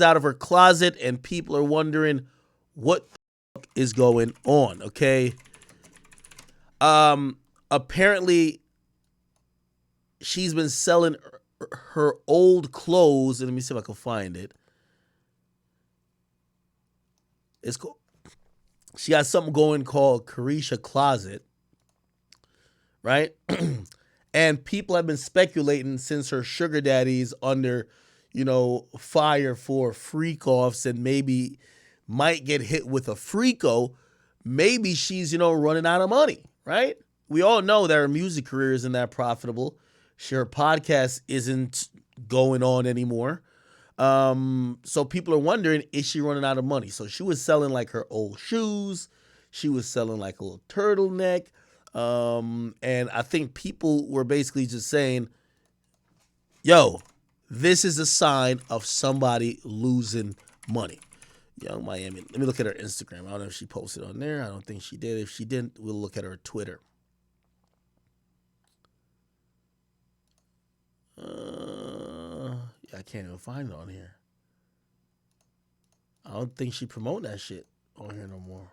out of her closet, and people are wondering what the fuck is going on. Okay. Apparently, she's been selling her old clothes. And let me see if I can find it. It's cool. She got something going called Carisha Closet, right? And people have been speculating since her sugar daddy's under, fire for freak offs and maybe might get hit with a freako. Maybe she's, running out of money, right? We all know that her music career isn't that profitable. Her podcast isn't going on anymore. So people are wondering, is she running out of money? So she was selling like her old shoes. She was selling like a little turtleneck. And I think people were basically just saying, yo, this is a sign of somebody losing money. Young Miami. Let me look at her Instagram. I don't know if she posted on there. I don't think she did. If she didn't, we'll look at her Twitter. I can't even find it on here. I don't think she promote that shit on here no more.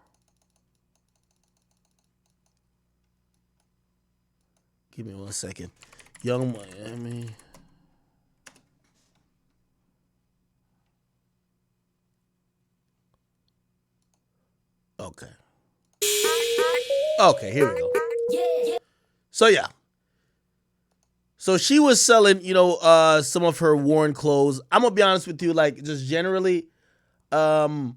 Give me 1 second. Young Miami. Okay. Okay, here we go. So yeah. So she was selling, some of her worn clothes. I'm gonna be honest with you, like just generally, I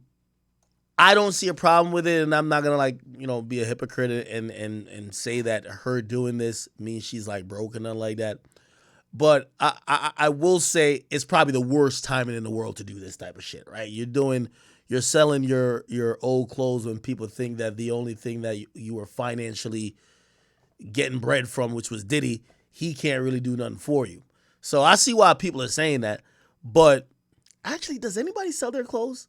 don't see a problem with it, and I'm not gonna be a hypocrite and say that her doing this means she's like broken or like that. But I will say it's probably the worst timing in the world to do this type of shit, right? You're selling your old clothes when people think that the only thing that you were financially getting bread from, which was Diddy, he can't really do nothing for you. So I see why people are saying that. But actually, does anybody sell their clothes?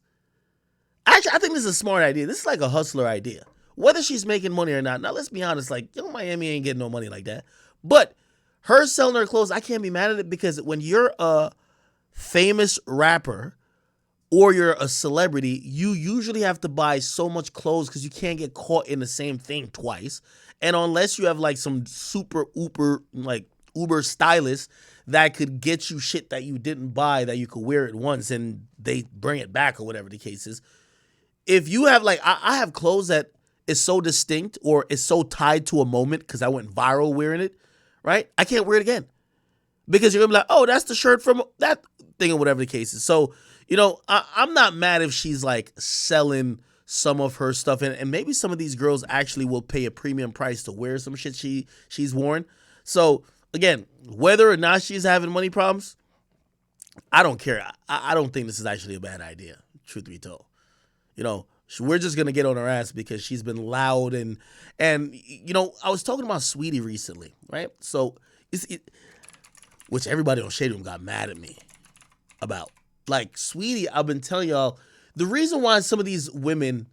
Actually, I think this is a smart idea. This is like a hustler idea. Whether she's making money or not. Now, let's be honest. Like, Miami ain't getting no money like that. But her selling her clothes, I can't be mad at it because when you're a famous rapper or you're a celebrity, you usually have to buy so much clothes because you can't get caught in the same thing twice. And unless you have like some super uber stylist that could get you shit that you didn't buy that you could wear it once and they bring it back or whatever the case is. If you have I have clothes that is so distinct or is so tied to a moment because I went viral wearing it, right? I can't wear it again because you're gonna be like, oh, that's the shirt from that thing or whatever the case is. So, I'm not mad if she's like selling some of her stuff and maybe some of these girls actually will pay a premium price to wear some shit she's worn. So again, whether or not she's having money problems, I don't care. I don't think this is actually a bad idea, truth be told. We're just gonna get on her ass because she's been loud and I was talking about Sweetie recently, right? So which everybody on Shade Room got mad at me about. Like Sweetie, I've been telling y'all the reason why some of these women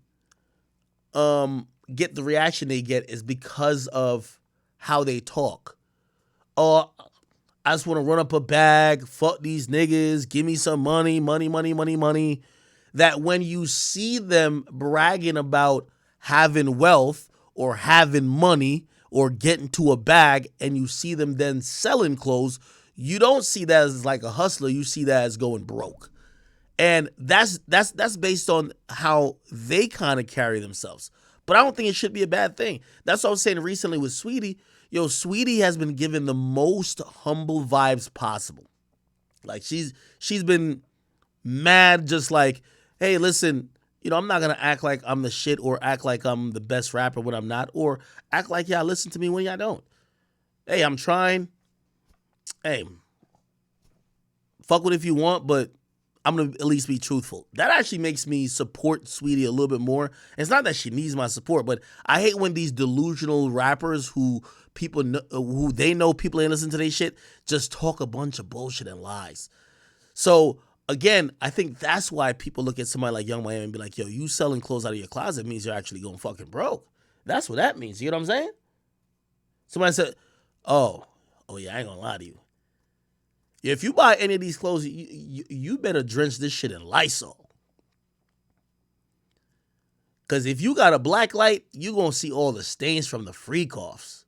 get the reaction they get is because of how they talk. Oh, I just want to run up a bag, fuck these niggas, give me some money. That when you see them bragging about having wealth or having money or getting to a bag and you see them then selling clothes, you don't see that as like a hustler. You see that as going broke. And that's based on how they kind of carry themselves. But I don't think it should be a bad thing. That's what I was saying recently with Sweetie. Sweetie has been given the most humble vibes possible. Like she's been mad, just like, hey, listen, I'm not gonna act like I'm the shit or act like I'm the best rapper when I'm not, or act like y'all listen to me when y'all don't. Hey, I'm trying. Hey, fuck with it if you want, but I'm going to at least be truthful. That actually makes me support Sweetie a little bit more. It's not that she needs my support, but I hate when these delusional rappers who they know people ain't listen to their shit just talk a bunch of bullshit and lies. So again, I think that's why people look at somebody like Young Miami and be like, yo, you selling clothes out of your closet means you're actually going fucking broke. That's what that means. You know what I'm saying? Somebody said, oh yeah, I ain't gonna lie to you. If you buy any of these clothes, you better drench this shit in Lysol. Because if you got a black light, you going to see all the stains from the freak offs.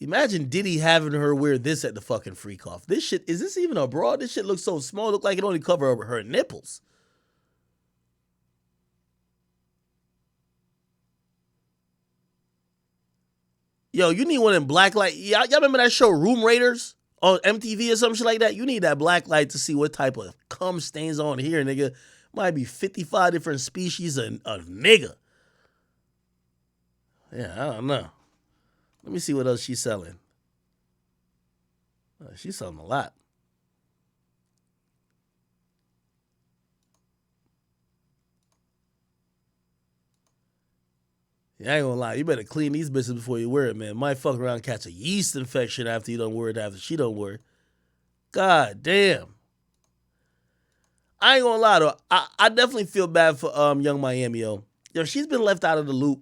Imagine Diddy having her wear this at the fucking freak off. This shit, is this even a bra? This shit looks so small. Look like it only cover her nipples. Yo, you need one in black light. Y'all remember that show Room Raiders on MTV or some shit like that? You need that black light to see what type of cum stains on here, nigga. Might be 55 different species of nigga. Yeah, I don't know. Let me see what else she's selling. She's selling a lot. Yeah, I ain't gonna lie. You better clean these bitches before you wear it, man. Might fuck around and catch a yeast infection after you don't wear it, after she don't wear it. God damn. I ain't gonna lie though. I definitely feel bad for Young Miami, yo. Yo, she's been left out of the loop.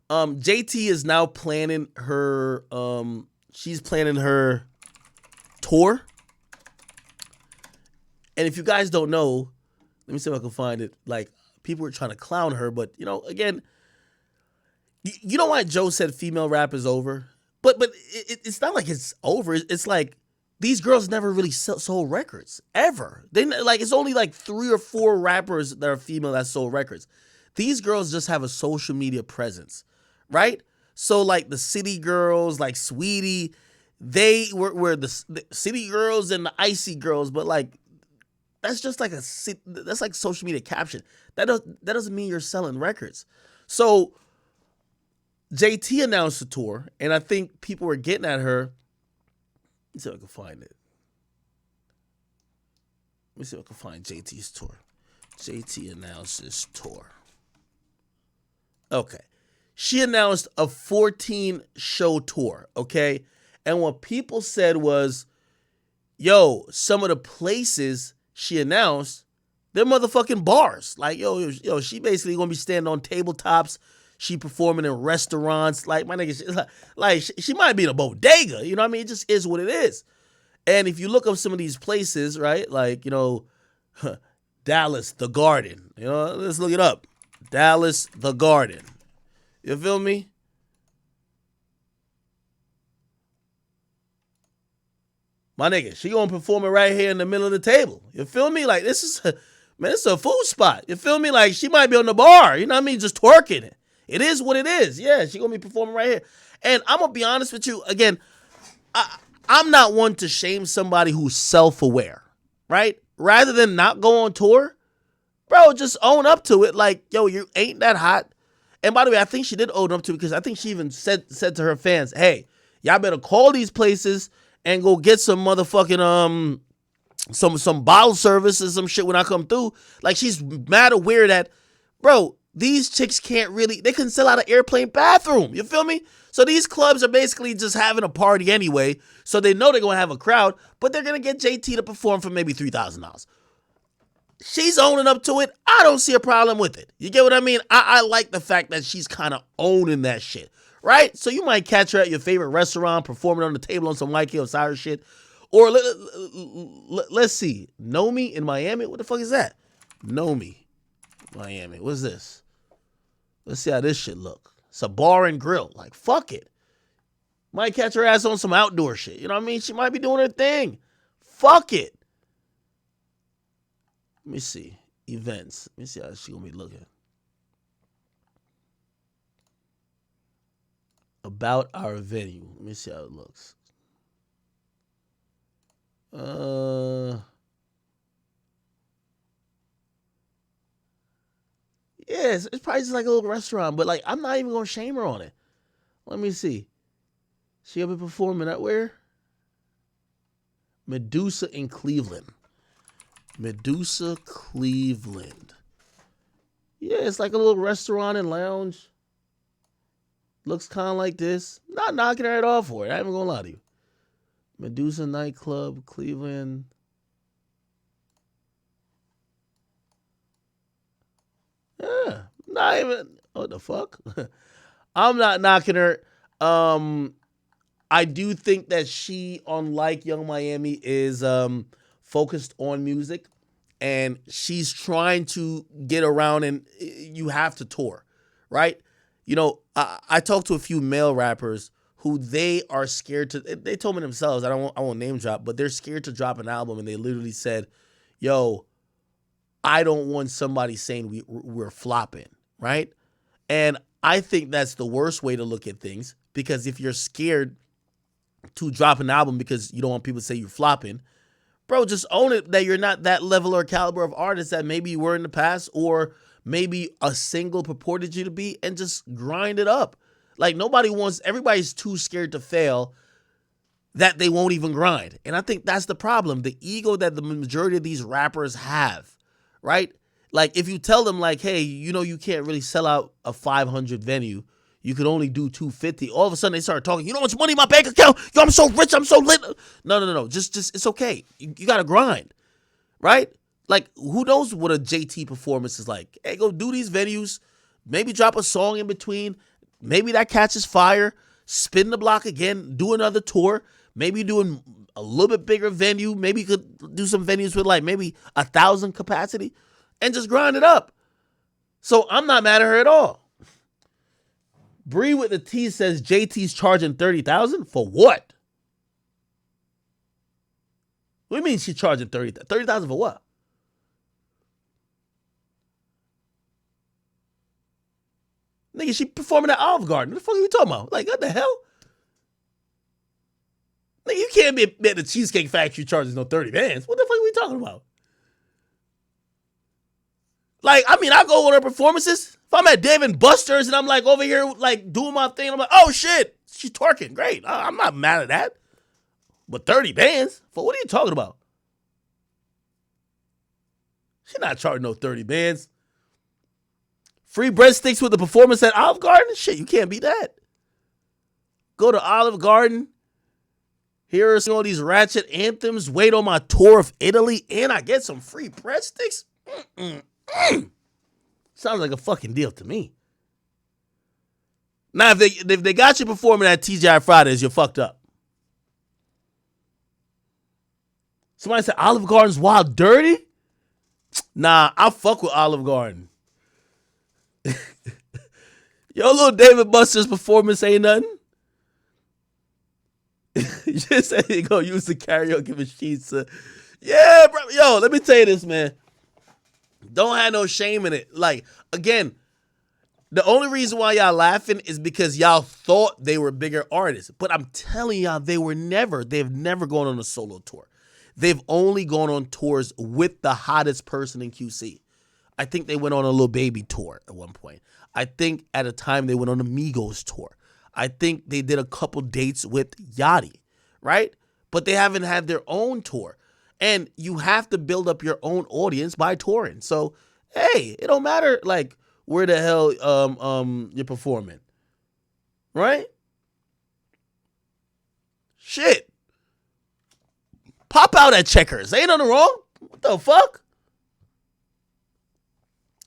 JT is now planning her she's planning her tour. And if you guys don't know, let me see if I can find it. Like, people were trying to clown her, but you know, again, you know why Joe said female rap is over? But it's not like it's over. It's like these girls never really sold records ever. They like, it's only like 3 or 4 rappers that are female that sold records. These girls just have a social media presence, right? So like the City Girls, like Sweetie, they were the City Girls and the Icy Girls, but like that's just like that's like social media caption. That doesn't mean you're selling records. So JT announced a tour, and I think people were getting at her. Let me see if I can find it. Let me see if I can find JT's tour. JT announces tour. Okay. She announced a 14-show tour, okay? And what people said was, yo, some of the places she announced, they're motherfucking bars. Like, yo, she basically gonna be standing on tabletops. She performing in restaurants. Like, my nigga, like she might be in a bodega. You know what I mean? It just is what it is. And if you look up some of these places, right? Like, you know, Dallas, The Garden. You know, let's look it up. Dallas, The Garden. You feel me? My nigga, she gonna perform it right here in the middle of the table. You feel me? Like, this is, man, it's a food spot. You feel me? Like, she might be on the bar. You know what I mean? Just twerking it. It is what it is. Yeah, she gonna be performing right here. And I'm gonna be honest with you. Again, I'm not one to shame somebody who's self-aware, right? Rather than not go on tour, bro, just own up to it. Like, yo, you ain't that hot. And by the way, I think she did own up to it because I think she even said to her fans, hey, y'all better call these places and go get some motherfucking some bottle service or some shit when I come through. Like, she's mad aware that, bro, these chicks can't really, they can sell out an airplane bathroom. You feel me? So these clubs are basically just having a party anyway. So they know they're going to have a crowd, but they're going to get JT to perform for maybe $3,000. She's owning up to it. I don't see a problem with it. You get what I mean? I like the fact that she's kind of owning that shit, right? So you might catch her at your favorite restaurant performing on the table on some Mikey Osiris shit. Or let's see. Nomi in Miami? What the fuck is that? Nomi, Miami. What's this? Let's see how this shit look. It's a bar and grill. Like, fuck it. Might catch her ass on some outdoor shit. You know what I mean? She might be doing her thing. Fuck it. Let me see. Events. Let me see how she gonna be looking. About our venue. Let me see how it looks. Yeah, it's probably just like a little restaurant, but like, I'm not even gonna shame her on it. Let me see. She'll be performing at where? Medusa in Cleveland. Medusa, Cleveland. Yeah, it's like a little restaurant and lounge. Looks kind of like this. Not knocking her at all for it. I ain't even gonna lie to you. Medusa nightclub, Cleveland. Yeah, not even. What the fuck? I'm not knocking her. I do think that she, unlike Young Miami, is focused on music, and she's trying to get around. And you have to tour, right? I talked to a few male rappers who they are scared to. They told me themselves. I won't name drop, but they're scared to drop an album, and they literally said, "Yo, I don't want somebody saying we're flopping," right? And I think that's the worst way to look at things, because if you're scared to drop an album because you don't want people to say you're flopping, bro, just own it that you're not that level or caliber of artist that maybe you were in the past, or maybe a single purported you to be, and just grind it up. Like, everybody's too scared to fail that they won't even grind. And I think that's the problem. The ego that the majority of these rappers have, right? Like, if you tell them, like, hey, you can't really sell out a 500 venue. You could only do 250. All of a sudden, they start talking, you know how much money in my bank account? Yo, I'm so rich. I'm so lit. No. Just, it's okay. You got to grind, right? Like, who knows what a JT performance is like? Hey, go do these venues. Maybe drop a song in between. Maybe that catches fire. Spin the block again. Do another tour. Maybe doing a little bit bigger venue. Maybe you could do some venues with like maybe 1,000 capacity and just grind it up. So I'm not mad at her at all. Bree with the T says JT's charging $30,000 for what? What do you mean she's charging $30,000 for what? Nigga, she performing at Olive Garden. What the fuck are we talking about? Like, what the hell? Nigga, you can't be at the Cheesecake Factory charges no 30 bands. What the fuck are we talking about? Like, I mean, I go on her performances. If I'm at Dave & Buster's and I'm like over here like doing my thing, I'm like, oh shit, she's twerking. Great. I'm not mad at that. But 30 bands? For what are you talking about? She's not charging no 30 bands. Free breadsticks with the performance at Olive Garden? Shit, you can't beat that. Go to Olive Garden. Here are all these ratchet anthems. Wait on my tour of Italy. And I get some free breadsticks? Sounds like a fucking deal to me. Now, if they got you performing at TGI Fridays, you're fucked up. Somebody said Olive Garden's wild dirty? Nah, I fuck with Olive Garden. Yo, little David Buster's performance ain't nothing. You just said you go use the karaoke machines. Yeah, bro. Yo, let me tell you this, man. Don't have no shame in it. Like, again, the only reason why y'all laughing is because y'all thought they were bigger artists. But I'm telling y'all, they've never gone on a solo tour. They've only gone on tours with the hottest person in QC. I think they went on a Lil Baby tour at one point. I think at a time they went on a Migos tour. I think they did a couple dates with Yachty, right? But they haven't had their own tour. And you have to build up your own audience by touring. So, hey, it don't matter like where the hell you're performing. Right? Shit. Pop out at Checkers. Ain't nothing wrong. What the fuck?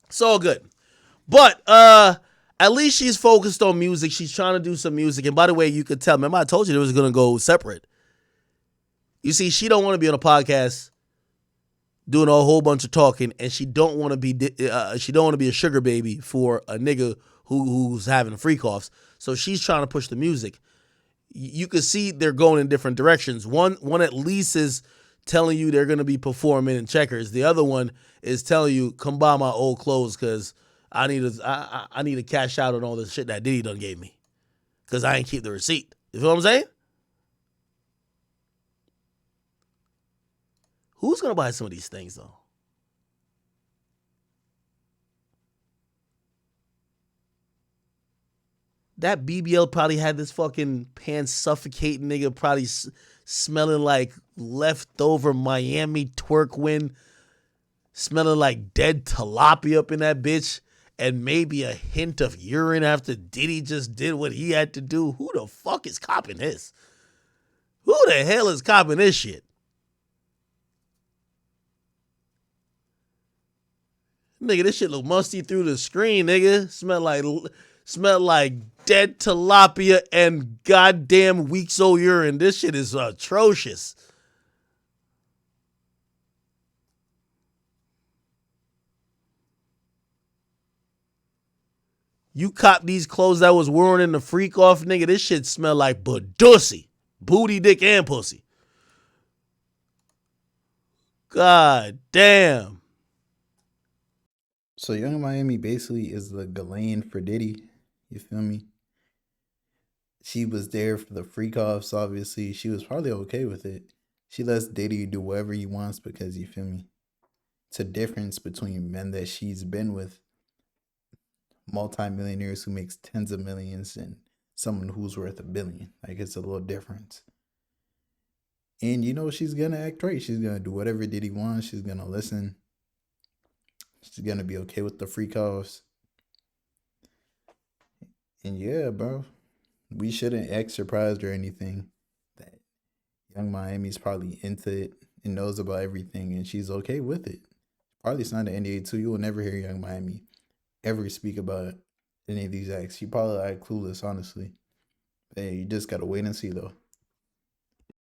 It's all good. But at least she's focused on music. She's trying to do some music. And by the way, you could tell. Remember, I told you it was going to go separate. You see, she don't want to be on a podcast doing a whole bunch of talking, and she don't want to be a sugar baby for a nigga who's having freak offs. So she's trying to push the music. You can see they're going in different directions. One at least is telling you they're going to be performing in Checkers. The other one is telling you, come buy my old clothes because I need to cash out on all the shit that Diddy done gave me because I ain't keep the receipt. You feel what I'm saying? Who's going to buy some of these things, though? That BBL probably had this fucking pants suffocating nigga probably smelling like leftover Miami twerk wind, smelling like dead tilapia up in that bitch, and maybe a hint of urine after Diddy just did what he had to do. Who the fuck is copping this? Who the hell is copping this shit? Nigga, this shit look musty through the screen, nigga. Smell like dead tilapia and goddamn week's old urine. This shit is atrocious. You cop these clothes that was worn in the freak off, nigga. This shit smell like badussy. Booty, dick, and pussy. God damn. So Young Miami basically is the Ghislaine for Diddy. You feel me? She was there for the freak offs, obviously. She was probably okay with it. She lets Diddy do whatever he wants because you feel me? It's a difference between men that she's been with, multimillionaires who makes tens of millions, and someone who's worth a billion. Like it's a little difference. And you know she's gonna act right. She's gonna do whatever Diddy wants. She's gonna listen. She's gonna be okay with the freak offs. And yeah, bro, we shouldn't act surprised or anything that Young Miami's probably into it and knows about everything, and she's okay with it. Probably signed an NDA too. You will never hear Young Miami ever speak about any of these acts. She probably like clueless, honestly. Hey, you just gotta wait and see though.